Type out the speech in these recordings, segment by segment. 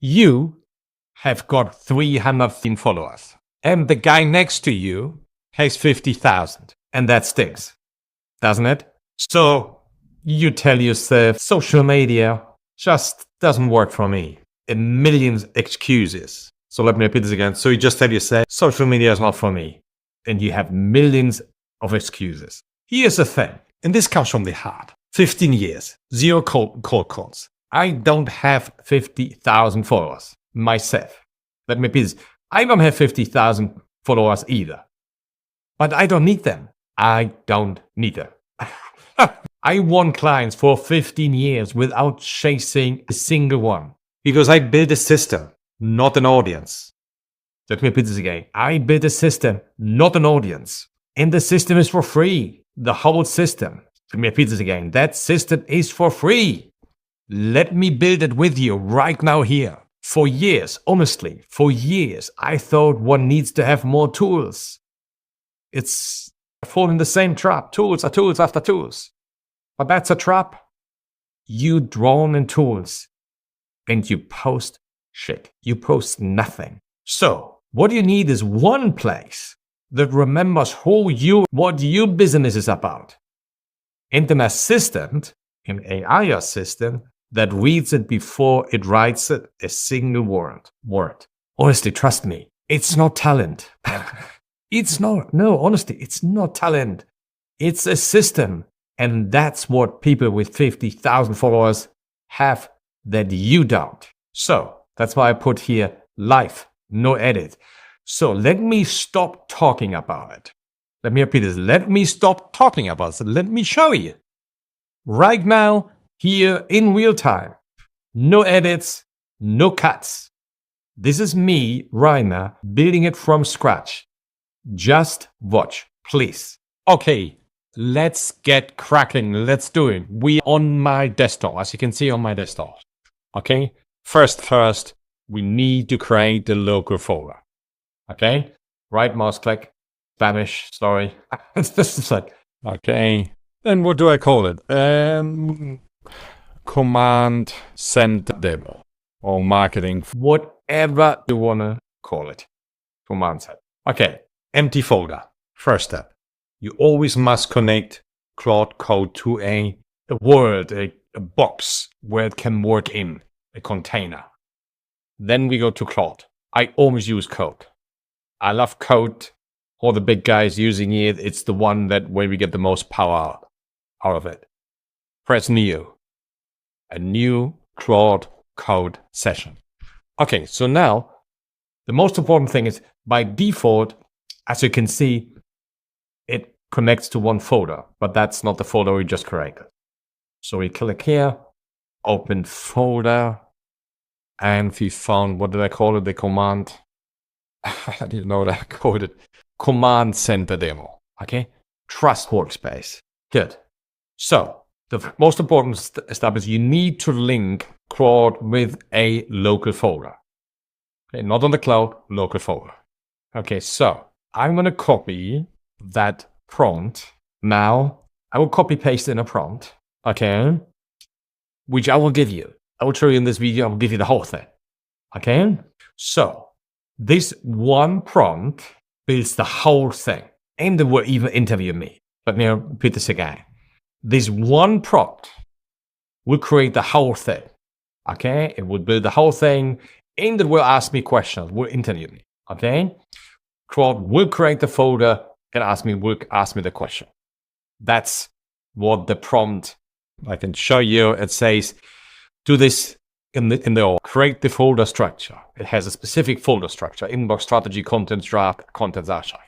You have got 300 followers, and the guy next to you has 50,000, and that stinks, doesn't it? So you tell yourself, social media just doesn't work for me. A million excuses. So let me repeat this again. So you just tell yourself, social media is not for me, and you have millions of excuses. Here's the thing, and this comes from the heart. 15 years, zero cold calls. I don't have 50,000 followers myself. Let me repeat this. I don't have 50,000 followers either. But I don't need them. I don't need them. I won clients for 15 years without chasing a single one. Because I built a system, not an audience. Let me repeat this again. I built a system, not an audience. And the system is for free. The whole system. Let me repeat this again. That system is for free. Let me build it with you right now here. For years, honestly, for years, I thought one needs to have more tools. It's falling in the same trap. Tools are tools after tools. But that's a trap. You drown in tools and you post shit. You post nothing. So what you need is one place that remembers what your business is about. And an assistant, an AI assistant, that reads it before it writes it a single word. Honestly, trust me, it's not talent. It's not. No, honestly, it's not talent. It's a system. And that's what people with 50,000 followers have that you don't. So that's why I put here live, no edit. So let me stop talking about it. Let me repeat this. Let me stop talking about it. Let me show you. Right now, here in real time. No edits, no cuts. This is me, Rainer, building it from scratch. Just watch, please. Okay, let's get cracking. Let's do it. We're on my desktop, as you can see on my desktop. Okay, first, we need to create the local folder. Okay, right mouse click, Spanish, sorry. It's just like, okay. Then what do I call it? Command send demo or marketing, whatever you want to call it. Command send. Okay, empty folder. First step. You always must connect Claude Code to a word, a box where it can work in, a container. Then we go to Claude. I always use Code. I love Code. All the big guys using it. It's the one where we get the most power out of it. Press New. A new Claude Code session. Okay, so now the most important thing is by default, as you can see, it connects to one folder, but that's not the folder we just created. So we click here, open folder, and we found, what did I call it? The command. I didn't know what I called it. Command Center Demo. Okay, Trust Workspace. Good. So the most important step is you need to link Claude with a local folder. Okay, not on the cloud, local folder. Okay, so I'm going to copy that prompt. Now, I will copy paste in a prompt, okay, which I will give you. I will show you in this video, I will give you the whole thing, okay? So, this one prompt builds the whole thing, and they will even interview me. Let me repeat this again. This one prompt will create the whole thing, okay? It will build the whole thing, and it will ask me questions, will interview me, okay? Claude will create the folder and will ask me the question. That's what the prompt, I can show you. It says, do this in the create the folder structure. It has a specific folder structure, inbox, strategy, contents, draft, contents, archive.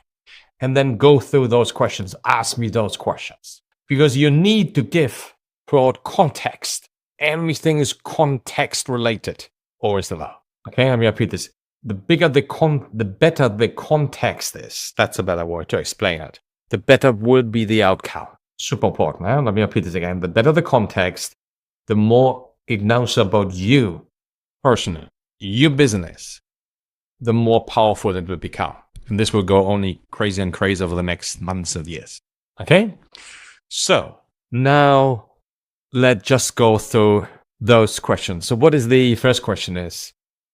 And then go through those questions, ask me those questions. Because you need to give Claude context. Everything is context related, or is it not? Okay, let me repeat this. The better the context is, that's a better word to explain it, the better will be the outcome. Super important. Eh? Let me repeat this again. The better the context, the more it knows about you personally, your business, the more powerful it will become. And this will go only crazy and crazy over the next months and years. Okay? So, now let's just go through those questions. So what is the first question is,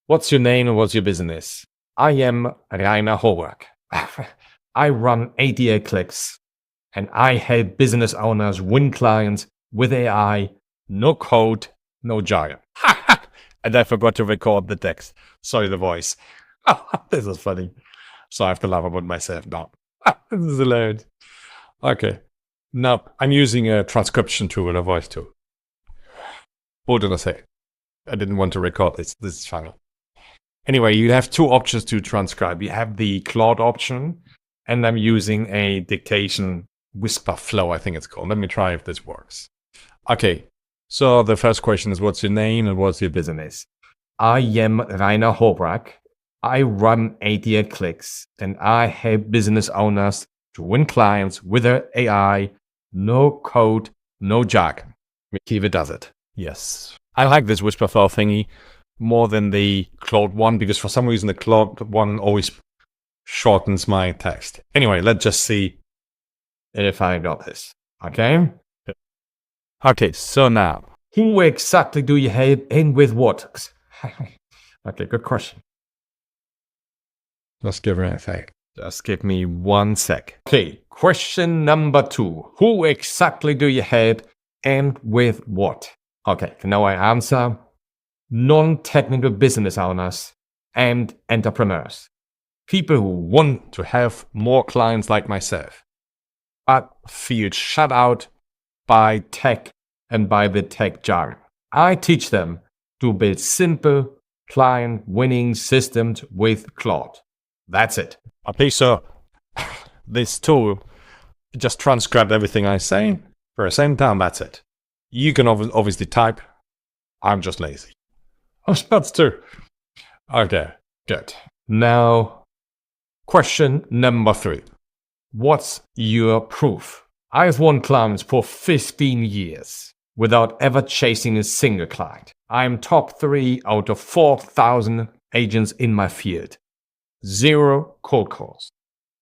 What's your name and what's your business? I am Rainer Holberg. I run 88 Clicks and I help business owners win clients with AI, no code, no jargon. And I forgot to record the text. Sorry, the voice. This is funny. So I have to laugh about myself now. This is hilarious. Okay. Now, I'm using a transcription tool and a voice tool. What did I say? I didn't want to record this channel. Anyway, you have two options to transcribe. You have the Claude option, and I'm using a dictation whisper flow, I think it's called. Let me try if this works. Okay, so the first question is, what's your name and what's your business? I am Rainer Holberg. I run 88 Clicks, and I help business owners to win clients with their AI, no code, no jargon. Kiva does it. Yes. I like this whisper flow thingy more than the Claude one, because for some reason the Claude one always shortens my text. Anyway, let's just see if I got this. Okay? Okay, so now, who exactly do you help and with what? Okay, good question. Just give me a sec. Just give me 1 sec. Okay, question number 2. Who exactly do you help and with what? Okay, now I answer non-technical business owners and entrepreneurs. People who want to have more clients like myself, but feel shut out by tech and by the tech jargon. I teach them to build simple client-winning systems with Claude. That's it. Okay, so this tool just transcribed everything I say for the same time. That's it. You can obviously type. I'm just lazy. Oh, that's true. Okay, good. Now, question number 3. What's your proof? I've won clients for 15 years without ever chasing a single client. I'm top 3 out of 4,000 agents in my field. 0 cold calls.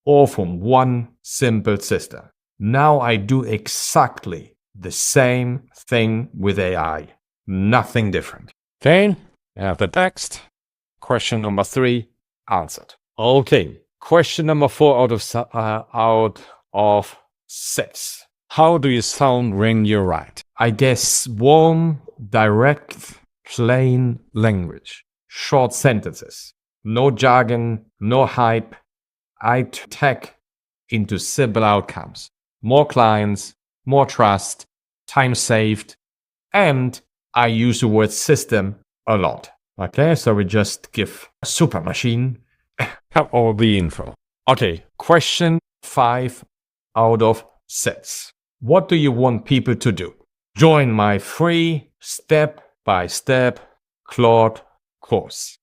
All from one simple system. Now I do exactly the same thing with AI. Nothing different. Okay, I have the text. Question number 3 answered. Okay, question number 4 out of 6. How do you sound when you write? I guess warm, direct, plain language. Short sentences. No jargon, no hype. I tech into simple outcomes. More clients, more trust, time saved, and I use the word system a lot. Okay, so we just give a super machine all the info. Okay, question 5 out of 6. What do you want people to do? Join my free step-by-step Claude course.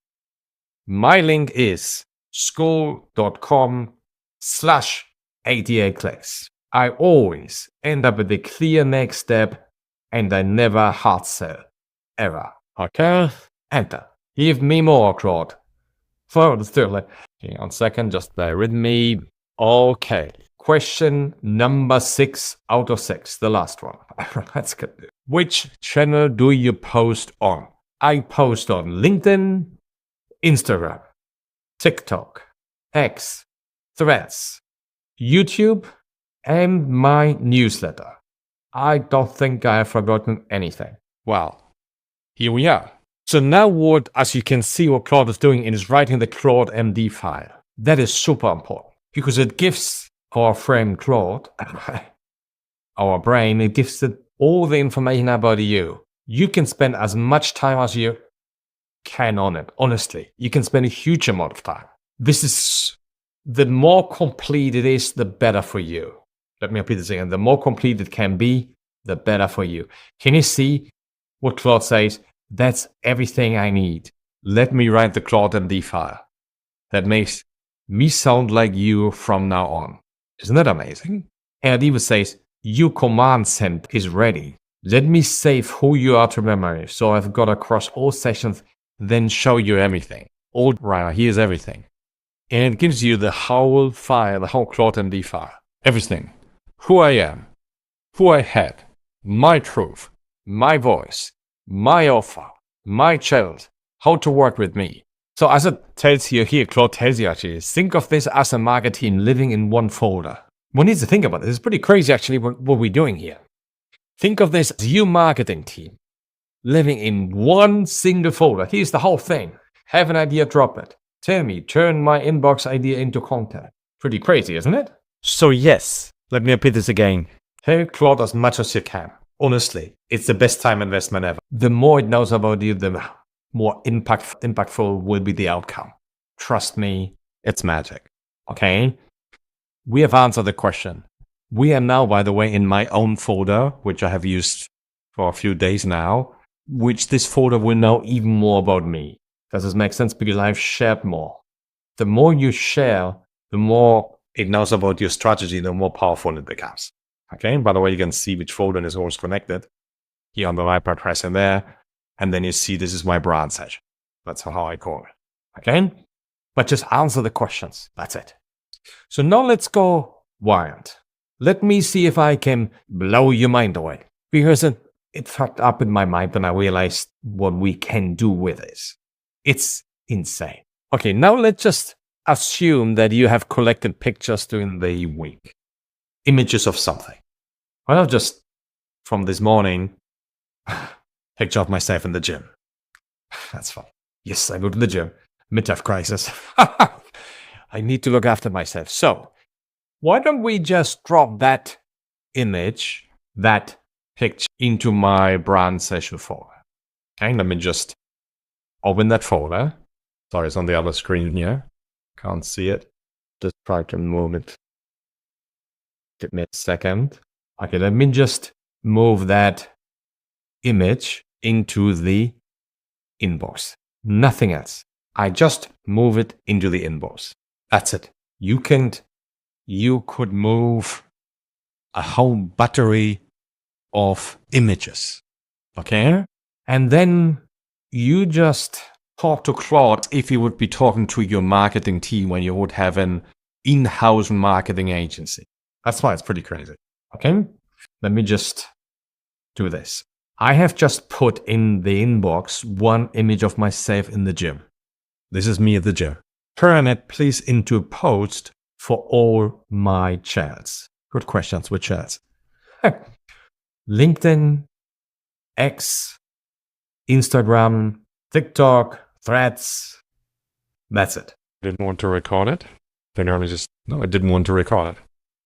My link is school.com/88 clicks. I always end up with a clear next step and I never hard sell. Ever. Okay? Enter. Give me more, Claude. For the third. Hang on a second, just bear with me. Okay. Question number 6 out of 6. The last one. That's good. Which channel do you post on? I post on LinkedIn, Instagram, TikTok, X, Threads, YouTube, and my newsletter. I don't think I have forgotten anything. Well, here we are. So now as you can see, what Claude is doing is writing the Claude MD file. That is super important because it gives our friend Claude, our brain, it gives it all the information about you. You can spend as much time as you can on it. Honestly, you can spend a huge amount of time. This is, the more complete it is, the better for you. Let me repeat this again. The more complete it can be, the better for you. Can you see what Claude says? That's everything I need. Let me write the Claude MD file. That makes me sound like you from now on. Isn't that amazing? And it even says, your command send is ready. Let me save who you are to memory. So I've got across all sessions, then show you everything. All right, here's everything. And it gives you the whole file, the whole Claude MD file. Everything. Who I am, who I had, my truth, my voice, my offer, my child, how to work with me, So as it tells you here, Claude tells you actually, think of this as a market team living in one folder. One needs to think about this. It's pretty crazy actually what we're doing here. Think of this as your marketing team living in one single folder. Here's the whole thing. Have an idea, drop it. Tell me, turn my inbox idea into content. Pretty crazy, isn't it? So yes, let me repeat this again. Help Claude as much as you can. Honestly, it's the best time investment ever. The more it knows about you, the more impactful will be the outcome. Trust me, it's magic. Okay? We have answered the question. We are now, by the way, in my own folder, which I have used for a few days now, which this folder will know even more about me. Does this make sense? Because I've shared more. The more you share, the more it knows about your strategy, the more powerful it becomes. Okay? And by the way, you can see which folder is always connected. Here on the right, by pressing there. And then you see this is my brand session. That's how I call it. Okay? But just answer the questions. That's it. So now let's go wild. Let me see if I can blow your mind away. Because it fucked up in my mind when I realized what we can do with this. It's insane. Okay, now let's just assume that you have collected pictures during the week. Images of something. Well, just from this morning, picture of myself in the gym. That's fine. Yes, I go to the gym. Midlife crisis. I need to look after myself. So, why don't we just drop that image, that picture, into my brand session folder? Okay, let me just open that folder. Sorry, it's on the other screen here. Can't see it. Just try to move it. Give me a second. Okay, let me just move that image into the inbox. Nothing else. I just move it into the inbox. That's it. You could move a whole battery of images. Okay? And then you just talk to Claude if you would be talking to your marketing team when you would have an in-house marketing agency. That's why it's pretty crazy. Okay? Let me just do this. I have just put in the inbox one image of myself in the gym. This is me at the gym. Turn it, please, into a post for all my channels. Good questions. Which channels? LinkedIn, X, Instagram, TikTok, Threads. That's it. Didn't want to record it. Then I didn't want to record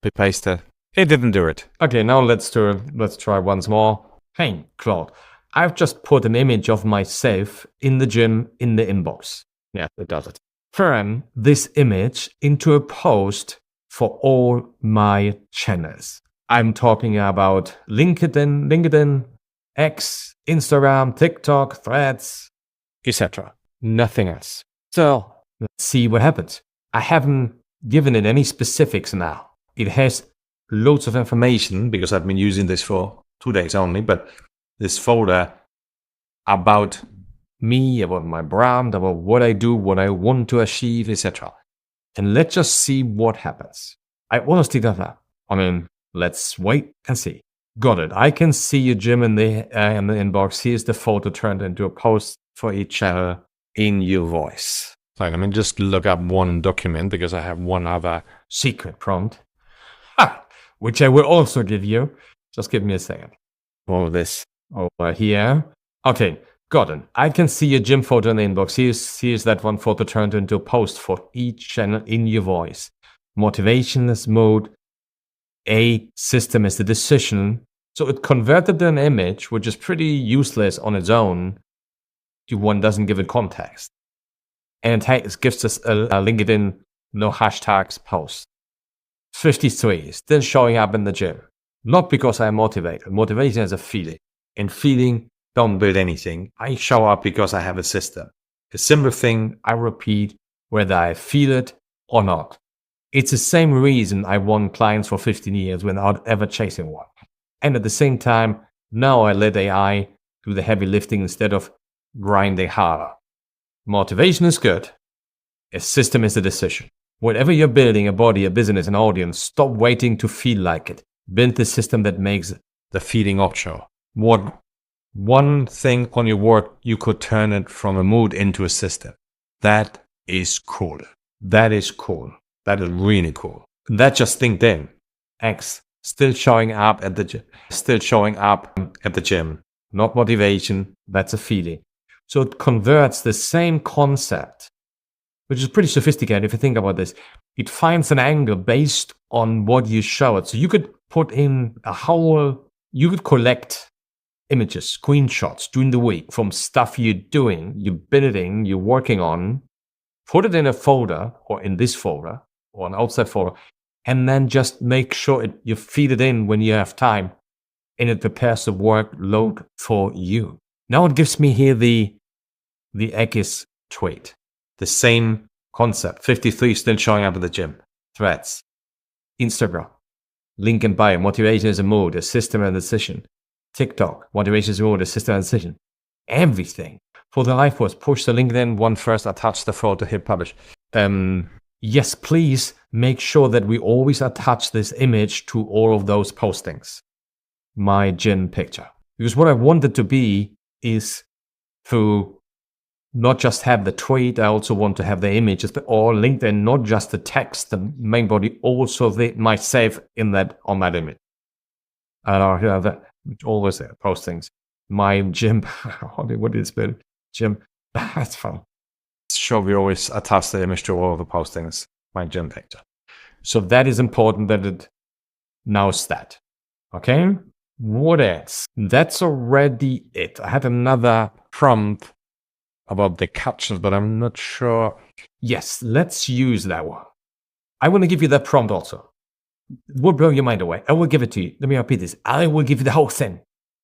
it. Paste it. It didn't do it. Okay, now let's try once more. Hey, Claude, I've just put an image of myself in the gym in the inbox. Yeah, it does it. Turn this image into a post for all my channels. I'm talking about LinkedIn, X, Instagram, TikTok, Threads, etc. Nothing else. So, let's see what happens. I haven't given it any specifics now. It has loads of information because I've been using this for 2 days only, but this folder about me, about my brand, about what I do, what I want to achieve, etc. And let's just see what happens. I honestly don't know. I mean, let's wait and see. Got it. I can see your gym in the inbox. Here's the photo turned into a post for each channel in your voice. So let me just look up one document because I have one other secret prompt, which I will also give you. Just give me a second. All this over here. Okay, got it. I can see your gym photo in the inbox. Here's that one photo turned into a post for each channel in your voice. Motivationless mode. A system is the decision. So it converted an image, which is pretty useless on its own, to one doesn't give it context. And it gives us a LinkedIn no hashtags post. 53 still showing up in the gym. Not because I'm motivated. Motivation is a feeling. And feeling don't build anything. I show up because I have a system. A simple thing I repeat whether I feel it or not. It's the same reason I won clients for 15 years without ever chasing one. And at the same time, now I let AI do the heavy lifting instead of grinding harder. Motivation is good. A system is a decision. Whatever you're building, a body, a business, an audience, stop waiting to feel like it. Build the system that makes the feeling optional. What one thing on your work, you could turn it from a mood into a system. That is cool. That is cool. That is really cool. That just LinkedIn. X still showing up at the gym. Still showing up at the gym. Not motivation. That's a feeling. So it converts the same concept, which is pretty sophisticated if you think about this. It finds an angle based on what you show it. So you could put in you could collect images, screenshots during the week from stuff you're doing, you're building, you're working on, put it in a folder or in this folder or an outside folder, and then just make sure you feed it in when you have time and it prepares the workload for you. Now it gives me here the X tweet. The same concept. 53 still showing up at the gym. Threads. Instagram. Link in bio. Motivation is a mood, a system and a decision. TikTok. Motivation is a mood, a system and a decision. Everything. For the life post, push the LinkedIn one first, attach the photo, hit publish. Yes, please make sure that we always attach this image to all of those postings. My gym picture. Because what I want it to be is to not just have the tweet, I also want to have the images or LinkedIn, not just the text, the main body, also my save on that image. And I'll have that, always there, postings. My gym, what is it? Gym, that's fun. Sure, we always attach the image to all of the postings, my gym picture. So that is important that it knows that. Okay? What else? That's already it. I had another prompt about the captions, but I'm not sure. Yes, let's use that one. I want to give you that prompt also. It will blow your mind away. I will give it to you. Let me repeat this. I will give you the whole thing.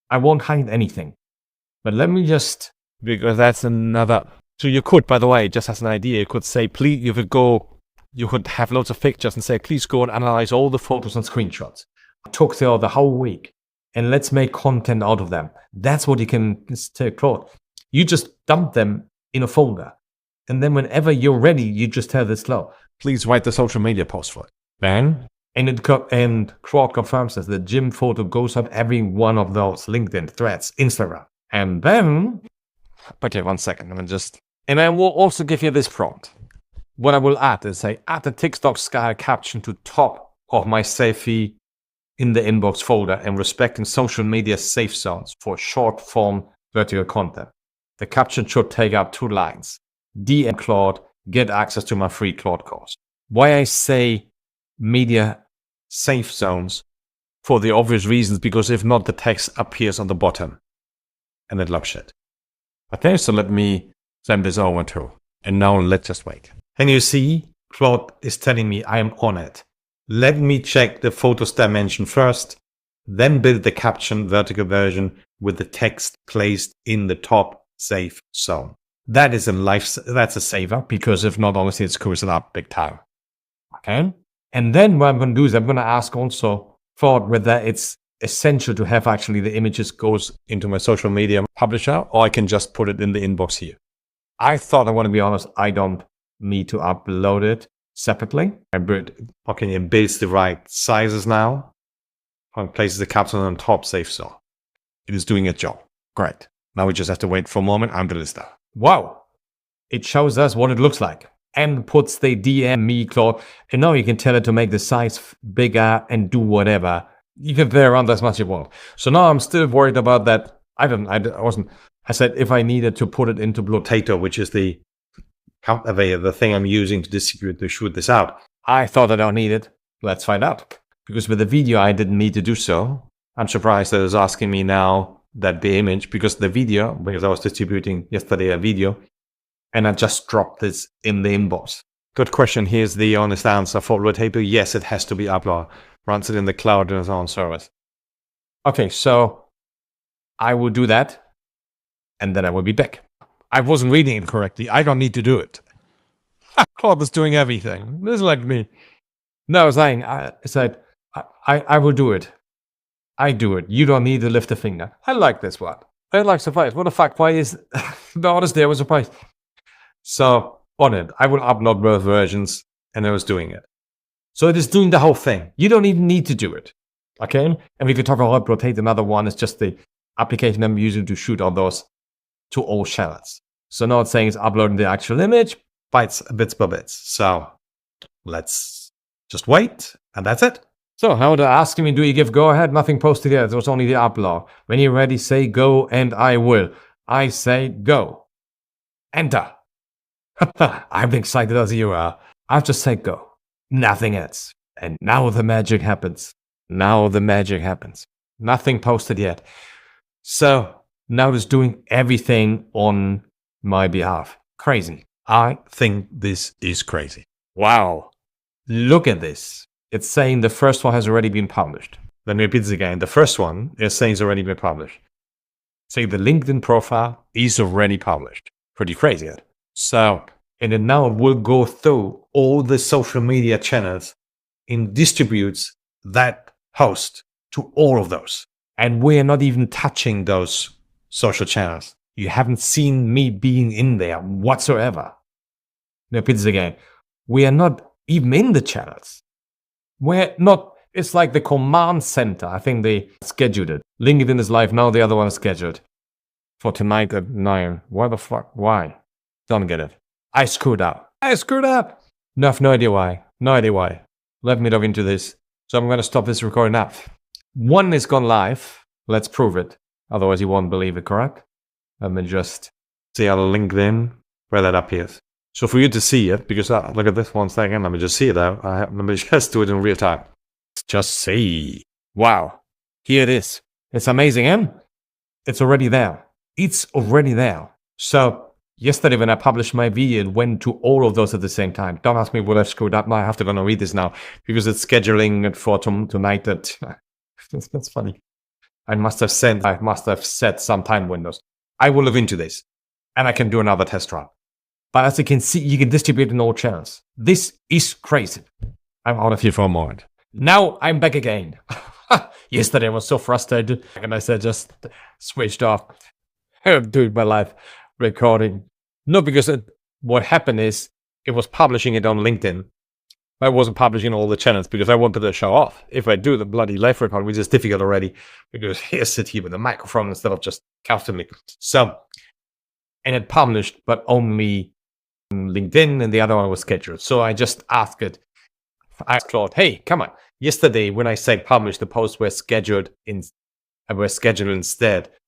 I won't hide anything. But let me just... Because that's another... So you could, by the way, just as an idea, you could say, please, you could have loads of pictures and say, please go and analyze all the photos and screenshots. Talk through the whole week. And let's make content out of them. That's what you can tell Claude. You just dump them in a folder. And then whenever you're ready, you just tell this Claude, please write the social media post for it. Then, and Claude confirms that the gym photo goes up every one of those LinkedIn, Threads, Instagram. And then, okay, 1 second. And I will also give you this prompt. What I will add is say, add the TikTok style caption to top of my selfie in the inbox folder and respecting social media safe zones for short form vertical content. The caption should take up 2 lines. DM Claude, get access to my free Claude course. Why I say media safe zones? For the obvious reasons, because if not, the text appears on the bottom. And it looks shit. Okay, so let me send this over to. And now let's just wait. And you see, Claude is telling me I am on it. Let me check the photos dimension first, then build the caption vertical version with the text placed in the top safe zone. That's a saver, because if not, honestly, it screws it up big time. Okay? And then what I'm going to do is I'm going to ask also Claude whether it's essential to have actually the images goes into my social media publisher, or I can just put it in the inbox here. I thought, I want to be honest, I don't need to upload it separately. It builds the right sizes now. And places the caption on top safe zone. It is doing its job. Great. Now we just have to wait for a moment until it's done. Wow. It shows us what it looks like. And puts the DM me, Claude. And now you can tell it to make the size bigger and do whatever. You can play around as much as you want. So now I'm still worried about that. I said if I needed to put it into Blotato, which is the thing I'm using to shoot this out. I thought I don't need it. Let's find out. Because with the video, I didn't need to do so. I'm surprised that it's asking me now that the image, because I was distributing yesterday a video, and I just dropped this in the inbox. Good question. Here's the honest answer for Blotato. Yes, it has to be uploaded. Runs it in the cloud in its own service. Okay, so I will do that, and then I will be back. I wasn't reading it correctly. I don't need to do it. Claude is doing everything. This is like me. No, I was saying, I will do it. I do it. You don't need to lift a finger. I like this one. I like surprise. What the fuck? Why is... No, honestly, I was surprised. So, on it, I will upload both versions, and I was doing it. So it is doing the whole thing. You don't even need to do it. Okay? And we could talk about rotate. Another one is just the application I'm using to shoot all those to all channels. So now it's saying it's uploading the actual image. bits by bits. So let's just wait, and that's it. So now they're asking me, do you give go ahead? Nothing posted yet. There was only the upload. When you're ready, say go, and I will. I say go. Enter. I'm excited as you are. I've just said go. Nothing else. And now the magic happens. Now the magic happens. Nothing posted yet. So now it's doing everything on my behalf. Crazy. I think this is crazy. Wow. Look at this. It's saying the first one has already been published. Let me repeat this again. The first one is saying it's already been published. Say the LinkedIn profile is already published. Pretty crazy. So, and then now it will go through all the social media channels and distributes that post to all of those. And we're not even touching those social channels. You haven't seen me being in there whatsoever. Now, repeat this again. We are not even in the channels. We're not, it's like the command center. I think they scheduled it. LinkedIn is live now, the other one is scheduled for tonight at 9. Why the fuck? Why? Don't get it. I screwed up. No, I have no idea why. Let me dive into this. So I'm going to stop this recording now. One is gone live. Let's prove it. Otherwise you won't believe it, correct? Let me just see our LinkedIn where that appears. So for you to see it, because look at this 1 second, let me just see it out. Let me just do it in real time. Just see. Wow. Here it is. It's amazing, eh? It's already there. So yesterday when I published my video, it went to all of those at the same time. Don't ask me what I screwed up. Now I have to go and read this now because it's scheduling it for tonight. That's funny. I must have set some time windows. I will look into this and I can do another test run. But as you can see, you can distribute in all channels. This is crazy. I'm out of here for a moment. Now I'm back again. Yesterday I was so frustrated and I said just switched off. I'm doing my live recording. No, because what happened is it was publishing it on LinkedIn. I wasn't publishing all the channels because I wanted to show off. If I do the bloody live recording, which is difficult already, because I sit here with a microphone instead of just comfortably. So, and it published, but only LinkedIn, and the other one was scheduled. So I just asked Claude, hey, come on. Yesterday, when I said publish, the posts were scheduled instead.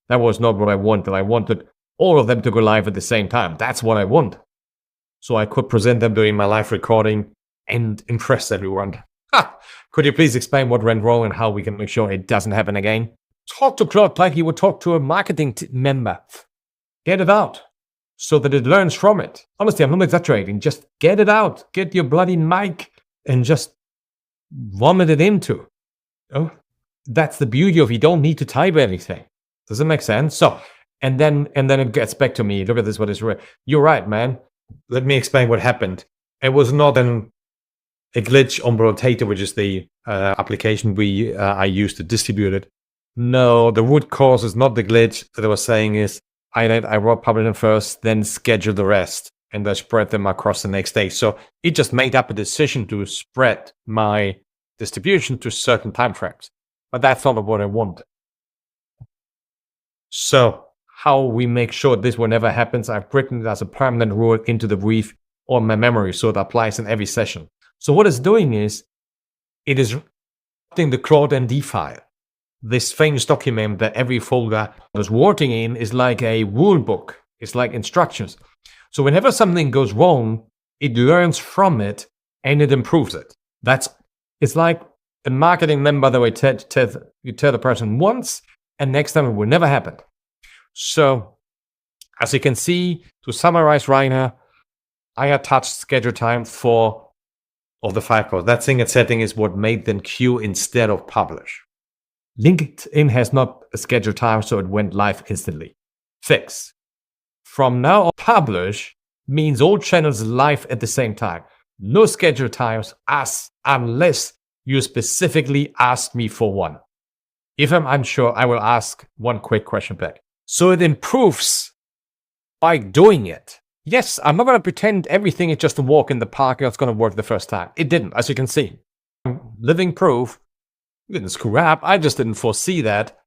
That was not what I wanted. I wanted all of them to go live at the same time. That's what I want. So I could present them during my live recording and impress everyone. Could you please explain what went wrong and how we can make sure it doesn't happen again? Talk to Claude like you would talk to a marketing member. Get it out so that it learns from it. Honestly, I'm not exaggerating. Just get it out. Get your bloody mic and just vomit it into. Oh, that's the beauty of you don't need to type anything. Does it make sense? So, and then it gets back to me. Look at this, what is right. You're right, man. Let me explain what happened. It was not a glitch on Rotator, which is the application I use to distribute it. No, the root cause is not the glitch. That I was saying is I wrote publish them first, then schedule the rest, and I spread them across the next day. So it just made up a decision to spread my distribution to certain time frames. But that's not what I want. So how we make sure this will never happens, I've written it as a permanent rule into the brief or my memory, so it applies in every session. So what it's doing is, it is writing the Claude ND file. This famous document that every folder is working in is like a rule book. It's like instructions. So whenever something goes wrong, it learns from it and it improves it. It's like a marketing member that you tell the person once, and next time it will never happen. So, as you can see, to summarize right now, I attached schedule time for of the 5 posts. That single setting is what made them queue instead of publish. LinkedIn has not a schedule time, so it went live instantly. Fix. From now on, publish means all channels live at the same time. No schedule times unless you specifically ask me for one. If I'm unsure, I will ask one quick question back. So it improves by doing it. Yes, I'm not going to pretend everything is just a walk in the park and it's going to work the first time. It didn't, as you can see. Living proof. You didn't screw up. I just didn't foresee that.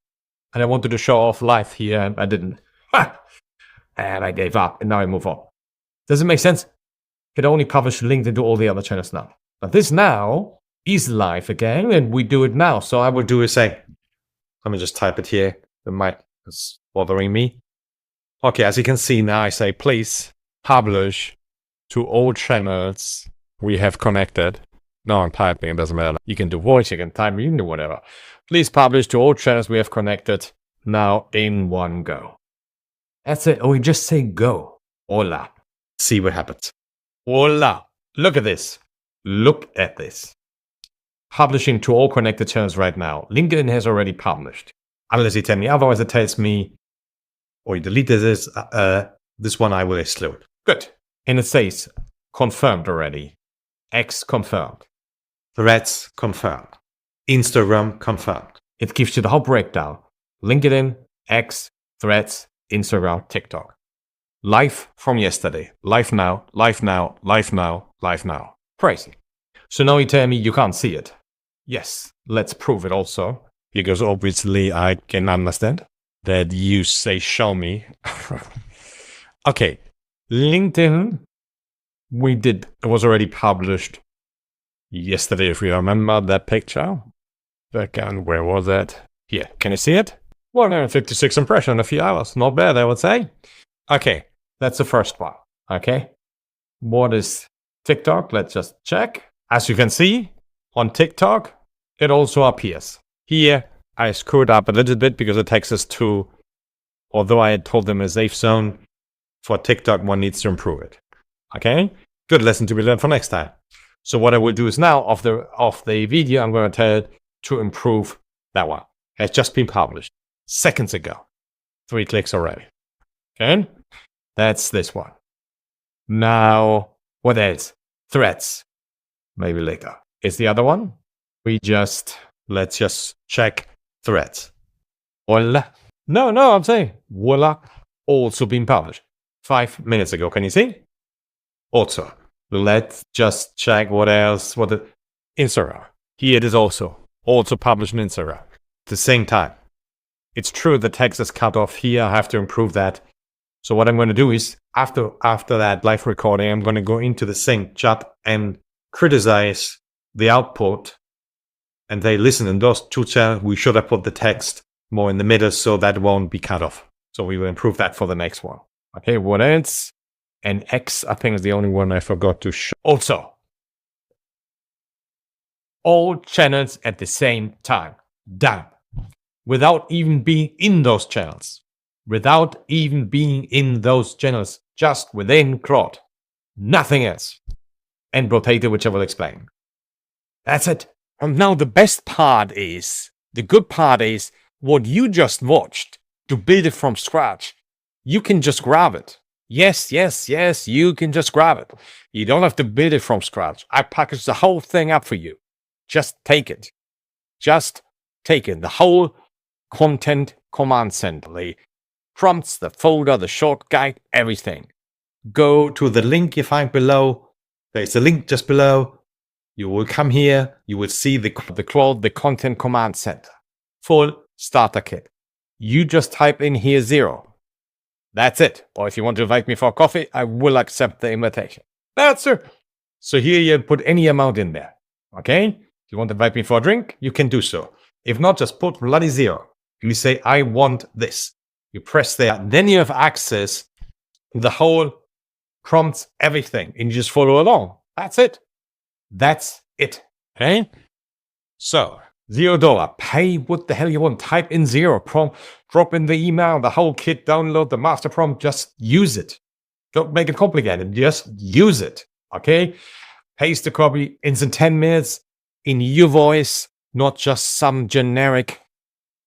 And I wanted to show off life here, and I didn't. And I gave up, and now I move on. Does it make sense? It only publish linked into all the other channels now. But this now is live again, and we do it now. So I will do is say, let me just type it here. The mic is bothering me. Okay, as you can see now, I say, please publish to all channels we have connected. No, I'm typing, it doesn't matter. You can do voice, you can type, you can do whatever. Please publish to all channels we have connected now in one go. That's it. Or we just say go. Hola. See what happens. Hola. Look at this. Look at this. Publishing to all connected channels right now. LinkedIn has already published. Unless you tell me otherwise, it tells me, or you delete this one I will exclude. Good. And it says, confirmed already. X confirmed. Threads confirmed. Instagram confirmed. It gives you the whole breakdown. LinkedIn, X, Threads, Instagram, TikTok. Live from yesterday. Live now, live now, live now, live now. Crazy. So now you tell me you can't see it. Yes, let's prove it also. Because obviously I can understand that you say show me. Okay, LinkedIn, it was already published yesterday, if you remember that picture. Again, where was that? Here, can you see it? 156 impressions in a few hours. Not bad, I would say. Okay, that's the first one. Okay, what is TikTok? Let's just check. As you can see, on TikTok, it also appears. Here, I screwed up a little bit because it takes us to, although I had told them a safe zone, for TikTok, one needs to improve it. Okay? Good lesson to be learned for next time. So what I will do is now, off the video, I'm going to tell it to improve that one. It has just been published seconds ago. 3 clicks already. Okay? That's this one. Now, what else? Threads. Maybe later. Is the other one? Let's just check Threads. Voila. No, I'm saying voila. Also been published 5 minutes ago. Can you see? Also, let's just check what else. Instagram. Here it is also published in Instagram. At the same time. It's true the text is cut off here. I have to improve that. So what I'm going to do is, after that live recording, I'm going to go into the sync chat and criticize the output. And they listen in those 2 channels. We should have put the text more in the middle so that won't be cut off. So we will improve that for the next one. Okay, what else? And X, I think, is the only one I forgot to show. Also, all channels at the same time. Done. Without even being in those channels. Just within Claude. Nothing else. And rotate it, which I will explain. That's it. And now the best part is, the good part is, what you just watched, to build it from scratch, you can just grab it. Yes, you can just grab it. You don't have to build it from scratch. I packaged the whole thing up for you. Just take it. The whole content command center. The prompts, the folder, the short guide, everything. Go to the link you find below. There's a link just below. You will come here. You will see the Claude, the content command center. Full starter kit. You just type in here 0. That's it. Or if you want to invite me for a coffee, I will accept the invitation. That's it. So here you put any amount in there. Okay? If you want to invite me for a drink, you can do so. If not, just put bloody 0. You say, I want this. You press there. Then you have access to the whole prompts, everything. And you just follow along. That's it. Okay? So, $0. Pay what the hell you want. Type in 0. Prompt, drop in the email, the whole kit, download the master prompt. Just use it. Don't make it complicated. Just use it. Okay? Paste the copy in 10 minutes in your voice, not just some generic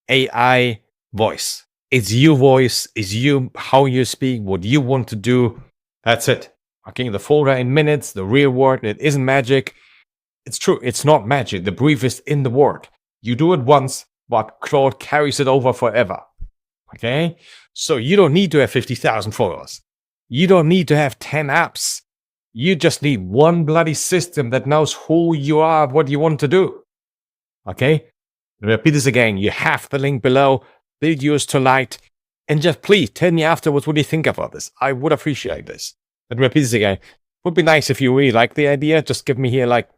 AI voice. It's your voice. It's you, how you speak, what you want to do. That's it. Okay, the folder in minutes, the real word, it isn't magic. It's true, it's not magic. The brief is in the word. You do it once, but Claude carries it over forever. Okay? So you don't need to have 50,000 followers. You don't need to have 10 apps. You just need one bloody system that knows who you are, what you want to do. Okay? Repeat this again. You have the link below. Build yours tonight. And just please tell me afterwards what you think about this. I would appreciate this. But repeat this again. Would be nice if you really like the idea. Just give me here like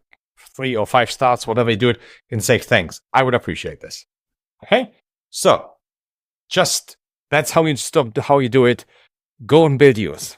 3 or 5 stars, whatever you do it, and say thanks. I would appreciate this. Okay? So, just that's how you do it. Go and build yours.